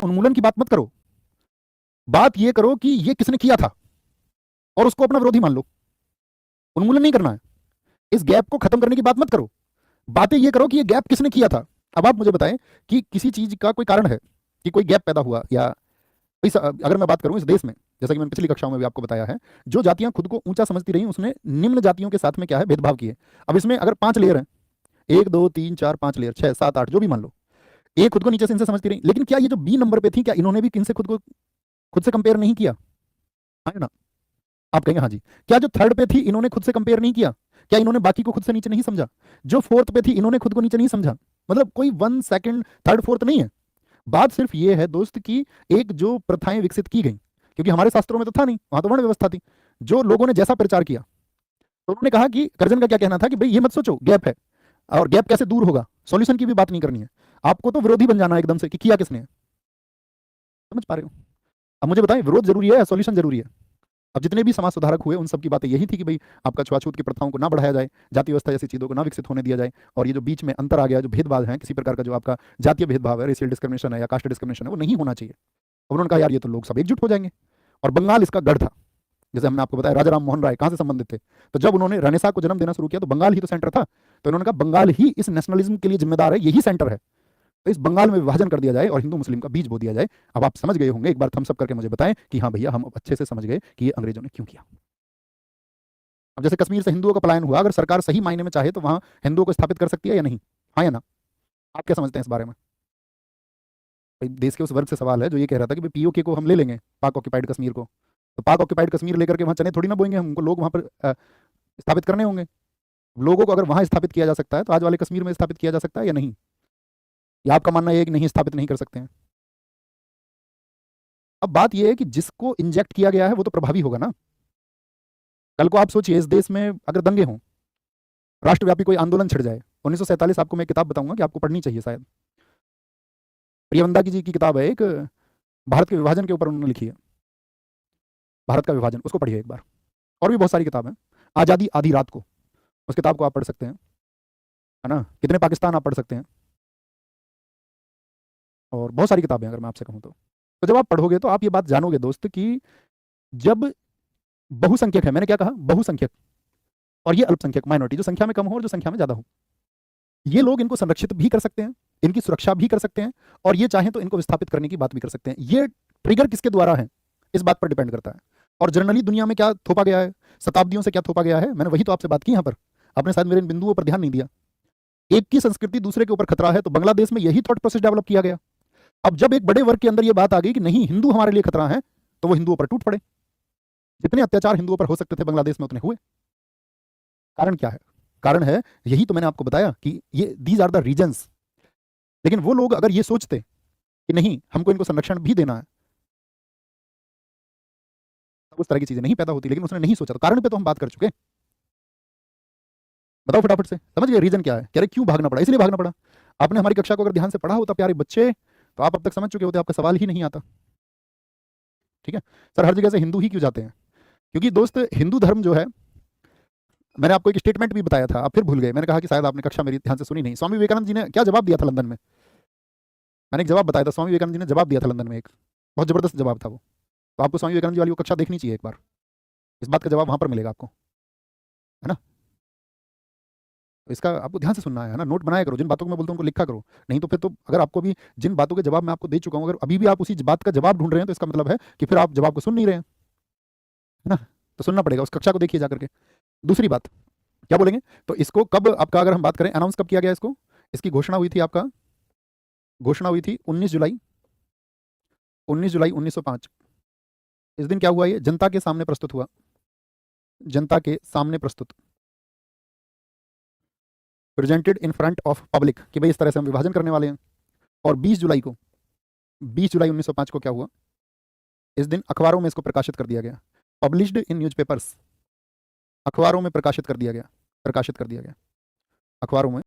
उन्मूलन की बात मत करो, बात ये करो कि ये किसने किया था और उसको अपना विरोधी मान लो। उन्मूलन नहीं करना है, इस गैप को खत्म करने की बात मत करो, बातें ये करो कि ये गैप किसने किया था। अब आप मुझे बताएं कि किसी चीज का कोई कारण है कि कोई गैप पैदा हुआ, या अगर मैं बात करूं इस देश में, जैसा कि मैंने पिछली कक्षाओं में भी आपको बताया है, जो जातियां खुद को ऊंचा समझती रही उसने निम्न जातियों के साथ में क्या है, भेदभाव किए। अब इसमें अगर 5 लेयर हैं, 1 2 3 4 5 लेयर, 6 7 8 जो भी मान लो, ए खुद को नीचे से इनसे समझती रही, लेकिन क्या ये जो बी नंबर पे थी, क्या इन्होंने भी किनसे खुद से कंपेयर नहीं किया? हाँ या ना? आप कहेंगे हाँ जी। क्या जो थर्ड पे थी इन्होंने खुद से कंपेयर नहीं किया? क्या इन्होंने बाकी को खुद से नीचे नहीं समझा? जो फोर्थ पे थी इन्होंने खुद को नीचे नहीं समझा? मतलब कोई 1 सेकंड थर्ड फोर्थ नहीं है। बात सिर्फ ये है दोस्त कि एक जो प्रथाएं विकसित की गई, क्योंकि हमारे शास्त्रों में तो था नहीं, वहां तो वर्ण व्यवस्था थी, जो लोगों ने जैसा प्रचार किया, तो उन्होंने कहा कि कर्जन का क्या कहना था कि भाई ये मत सोचो गैप है, और गैप कैसे दूर होगा, सॉल्यूशन की भी बात नहीं करनी है, आपको तो विरोधी बन जाना है एकदम से कि किया किसने है। समझ पा रहे हो? अब मुझे बताएं, विरोध जरूरी है या सॉल्यूशन जरूरी है? अब जितने भी समाज सुधारक हुए उन सब की बातें यही थी कि भाई आपका छुआछूत की प्रथाओं को ना बढ़ाया जाए, जाति व्यवस्था जैसी चीजों को ना विकसित होने दिया जाए, और ये जो बीच में अंतर आ गया, जो भेदभाव है किसी प्रकार का, जो आपका जातीय भेदभाव है, रेशियल डिस्क्रिमिनेशन है या कास्ट डिस्क्रिमिनेशन है, वो नहीं होना चाहिए। और उन्होंने कहा यार ये तो लोग सब एकजुट हो जाएंगे, और बंगाल इसका गढ़ था। जैसे हमने आपको बताया राजा राम मोहन राय कहाँ से संबंधित थे, तो जब उन्होंने रेनेसां को जन्म देना शुरू किया तो बंगाल ही तो सेंटर था, तो उन्होंने कहा बंगाल ही इस नेशनलिज्म के लिए जिम्मेदार है, यही सेंटर है, तो इस बंगाल में विभाजन कर दिया जाए और हिंदू मुस्लिम का बीज बो दिया जाए। अब आप समझ गए होंगे, एक बार थम्स अप करके मुझे बताएं कि हाँ भैया हम अच्छे से समझ गए कि ये अंग्रेजों ने क्यों किया। अब जैसे कश्मीर से हिंदुओं का पलायन हुआ, अगर सरकार सही मायने में चाहे तो वहां हिंदुओं को स्थापित कर सकती है या नहीं? हाँ या ना? आप क्या समझते हैं इस बारे में? भाई देश के उस वर्ग से सवाल है जो ये कह रहा था कि भाई पीओके को हम ले लेंगे, पाक ऑक्यूपाइड कश्मीर को, तो पाक ऑक्यूपाइड कश्मीर लेकर के वहां चने थोड़ी ना बोएंगे हमको, लोग वहां पर स्थापित करने होंगे। लोगों को अगर वहां स्थापित किया जा सकता है तो आज वाले कश्मीर में स्थापित किया जा सकता है या नहीं? या आपका मानना है कि नहीं, स्थापित नहीं कर सकते हैं? अब बात यह है कि जिसको इंजेक्ट किया गया है वो तो प्रभावी होगा ना। कल को आप सोचिए इस देश में अगर दंगे हों, राष्ट्रव्यापी कोई आंदोलन छिड़ जाए, 1947 आपको मैं किताब बताऊंगा कि आपको पढ़नी चाहिए शायद, प्रियवंदा जी की किताब है एक, भारत के विभाजन के ऊपर उन्होंने लिखी है, भारत का विभाजन, उसको पढ़िए एक बार। और भी बहुत सारी किताब है, आज़ादी आधी रात को, उस किताब को आप पढ़ सकते हैं, है ना, कितने पाकिस्तान आप पढ़ सकते हैं, और बहुत सारी किताबें अगर मैं आपसे कहूँ तो जब आप पढ़ोगे तो आप ये बात जानोगे दोस्त कि जब बहुसंख्यक है, मैंने क्या कहा, बहुसंख्यक, और ये अल्पसंख्यक माइनॉरिटी, जो संख्या में कम हो और जो संख्या में ज्यादा हो, ये लोग इनको संरक्षित भी कर सकते हैं, इनकी सुरक्षा भी कर सकते हैं, और ये चाहें तो इनको विस्थापित करने की बात भी कर सकते हैं। ये ट्रिगर किसके द्वारा है इस बात पर डिपेंड करता है। और जनरली दुनिया में क्या थोपा गया है, शताब्दियों से क्या थोपा गया है, मैंने वही तो आपसे बात की यहाँ पर, आपने शायद मेरे इन बिंदुओं पर ध्यान नहीं दिया। एक की संस्कृति दूसरे के ऊपर खतरा है, तो बांग्लादेश में यही थॉट प्रोसेस डेवलप किया गया। अब जब एक बड़े वर्ग के अंदर ये बात आ गई कि नहीं हिंदू हमारे लिए खतरा है, तो वो हिंदुओं पर टूट पड़े। जितने अत्याचार हिंदुओं पर हो सकते थे बांग्लादेश में उतने हुए। कारण क्या है? कारण है, यही तो मैंने आपको बताया कि ये दीज आर द रीजंस। लेकिन वो लोग अगर ये सोचते कि नहीं हमको इनको संरक्षण भी देना है, तो उस तरह की चीजें नहीं पैदा होती, लेकिन उसने नहीं सोचा। तो कारण पे तो हम बात कर चुके, बताओ फटाफट से, समझ गए रीजन क्या है? कह रहे क्यों भागना पड़ा, इसलिए भागना पड़ा। आपने हमारी कक्षा को अगर ध्यान से पढ़ा होता प्यारे बच्चे, तो आप अब तक समझ चुके होते, आपका सवाल ही नहीं आता। ठीक है सर, हर जगह से हिंदू ही क्यों जाते हैं? क्योंकि दोस्त हिंदू धर्म जो है, मैंने आपको एक स्टेटमेंट भी बताया था, आप फिर भूल गए। मैंने कहा कि शायद आपने कक्षा मेरी ध्यान से सुनी नहीं। स्वामी विवेकानंद जी ने क्या जवाब दिया था लंदन में? मैंने एक जवाब बताया था, स्वामी विवेकानंद जी ने जवाब दिया था लंदन में, एक बहुत जबरदस्त जवाब था वो। तो आपको स्वामी विवेकानंद जी वाली वो कक्षा देखनी चाहिए एक बार, इस बात का जवाब वहां पर मिलेगा आपको, है ना। तो इसका आपको ध्यान से सुनना है ना, नोट बनाया करो, जिन बातों को मैं बोलता हूँ उनको लिखा करो। नहीं तो फिर तो अगर आपको भी जिन बातों के जवाब मैं आपको दे चुका हूँ, अगर अभी भी आप उसी बात का जवाब ढूंढ रहे हैं, तो इसका मतलब है कि फिर आप जवाब को सुन नहीं रहे हैं, है ना। तो सुनना पड़ेगा, उस कक्षा को देखिए जाकर के। दूसरी बात क्या बोलेंगे, तो इसको कब आपका, अगर हम बात करें अनाउंस कब किया गया इसको, इसकी घोषणा हुई थी, आपका घोषणा हुई थी 19 जुलाई 1905। इस दिन क्या हुआ, ये जनता के सामने प्रस्तुत हुआ, जनता के सामने प्रस्तुत, presented in front of public, कि भाई इस तरह से हम विभाजन करने वाले हैं। और 20 जुलाई को, 20 जुलाई 1905 को क्या हुआ, इस दिन अखबारों में इसको प्रकाशित कर दिया गया, पब्लिश्ड इन न्यूज़पेपर्स, अखबारों में प्रकाशित कर दिया गया, प्रकाशित कर दिया गया अखबारों में।